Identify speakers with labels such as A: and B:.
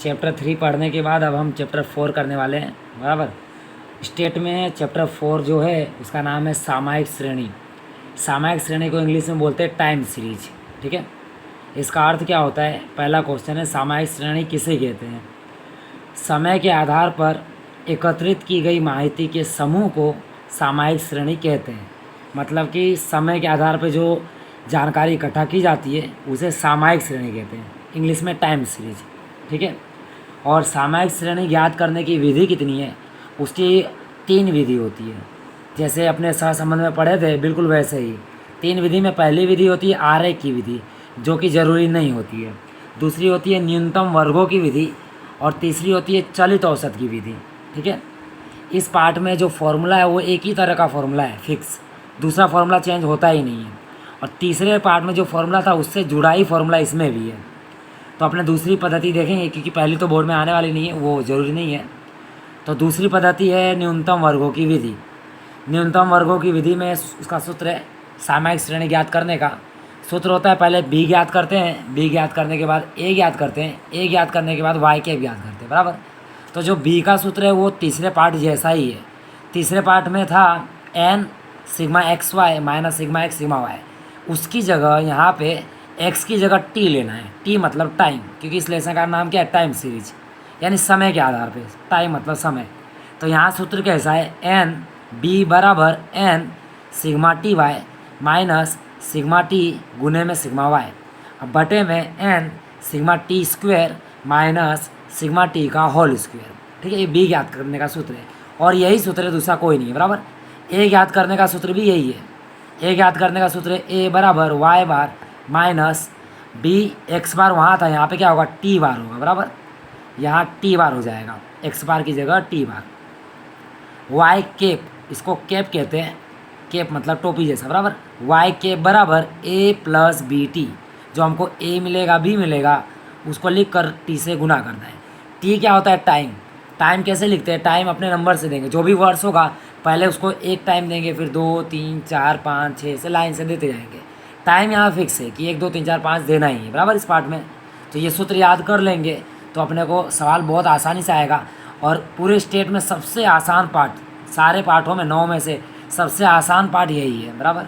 A: Chapter 3 पढ़ने के बाद अब हम चैप्टर 4 करने वाले हैं, बराबर। स्टेट में चैप्टर 4 जो है उसका नाम है सामयिक श्रेणी। सामयिक श्रेणी को इंग्लिश में बोलते हैं टाइम सीरीज, ठीक है। इसका अर्थ क्या होता है? पहला क्वेश्चन है, सामयिक श्रेणी किसे कहते हैं? समय के आधार पर एकत्रित की गई माहिती के समूह को सामयिक श्रेणी कहते हैं। मतलब कि समय के आधार पर जो जानकारी इकट्ठा की जाती है उसे सामयिक श्रेणी कहते हैं, इंग्लिश में टाइम सीरीज, ठीक है। और सामयिक श्रेणी ज्ञात करने की विधि कितनी है? उसकी 3 विधि होती है। जैसे अपने सहसंबंध में पढ़े थे, बिल्कुल वैसे ही 3 विधि में पहली विधि होती है आरेख की विधि, जो कि ज़रूरी नहीं होती है। दूसरी होती है न्यूनतम वर्गों की विधि, और तीसरी होती है चलित औसत की विधि, ठीक है। इस पार्ट में जो फॉर्मूला है वो एक ही तरह का फॉर्मूला है, फिक्स, दूसरा फॉर्मूला चेंज होता ही नहीं है। और तीसरे पार्ट में जो फॉर्मूला था उससे जुड़ा ही फॉर्मूला इसमें भी है। तो अपने दूसरी पद्धति देखेंगे, क्योंकि पहली तो बोर्ड में आने वाली नहीं है, वो ज़रूरी नहीं है। तो दूसरी पद्धति है न्यूनतम वर्गों की विधि। न्यूनतम वर्गों की विधि में उसका सूत्र है, सामयिक श्रेणी ज्ञात करने का सूत्र होता है, पहले बी ज्ञात करते हैं, बी ज्ञात करने के बाद ए ज्ञात करते हैं, ए ज्ञात करने के बाद वाई के ज्ञात करते हैं, बराबर। तो जो बी का सूत्र है वो तीसरे पार्ट जैसा ही है। तीसरे पार्ट में था n sigma x y minus sigma x sigma y, उसकी जगह यहाँ पे एक्स की जगह टी लेना है। टी मतलब टाइम, क्योंकि इस लेसन का नाम क्या है? टाइम सीरीज, यानी समय के आधार पे। टाइम मतलब समय। तो यहाँ सूत्र कैसा है? एन बी बराबर n sigma t y minus sigma t गुने में सिग्मा वाई, अब बटे में n sigma t square minus sigma t का होल स्क्वेयर, ठीक है। ये बी ज्ञात करने का सूत्र है, और यही सूत्र है, दूसरा कोई नहीं है, बराबर। ए ज्ञात करने का सूत्र भी यही है। ए ज्ञात करने का सूत्र है ए बराबर वाई बार माइनस बी एक्स बार, वहाँ था, यहाँ पे क्या होगा? टी बार होगा, बराबर। यहाँ टी बार हो जाएगा, एक्स बार की जगह टी बार। वाई केप, इसको केप कहते हैं, केप मतलब टोपी जैसा, बराबर। वाई केप बराबर ए प्लस बी टी, जो हमको ए मिलेगा बी मिलेगा उसको लिख कर टी से गुना करना है। टी क्या होता है? टाइम। टाइम कैसे लिखते हैं? टाइम अपने नंबर से देंगे, जो भी वर्ड्स होगा पहले उसको एक टाइम देंगे, फिर 2 3 4 5 6 से लाइन से देते जाएंगे। टाइम यहाँ फिक्स है कि 1 2 3 4 5 देना ही है, बराबर, इस पार्ट में। तो ये सूत्र याद कर लेंगे तो अपने को सवाल बहुत आसानी से आएगा। और पूरे स्टेट में सबसे आसान पार्ट, सारे पार्टों में 9 में से सबसे आसान पार्ट यही है, बराबर।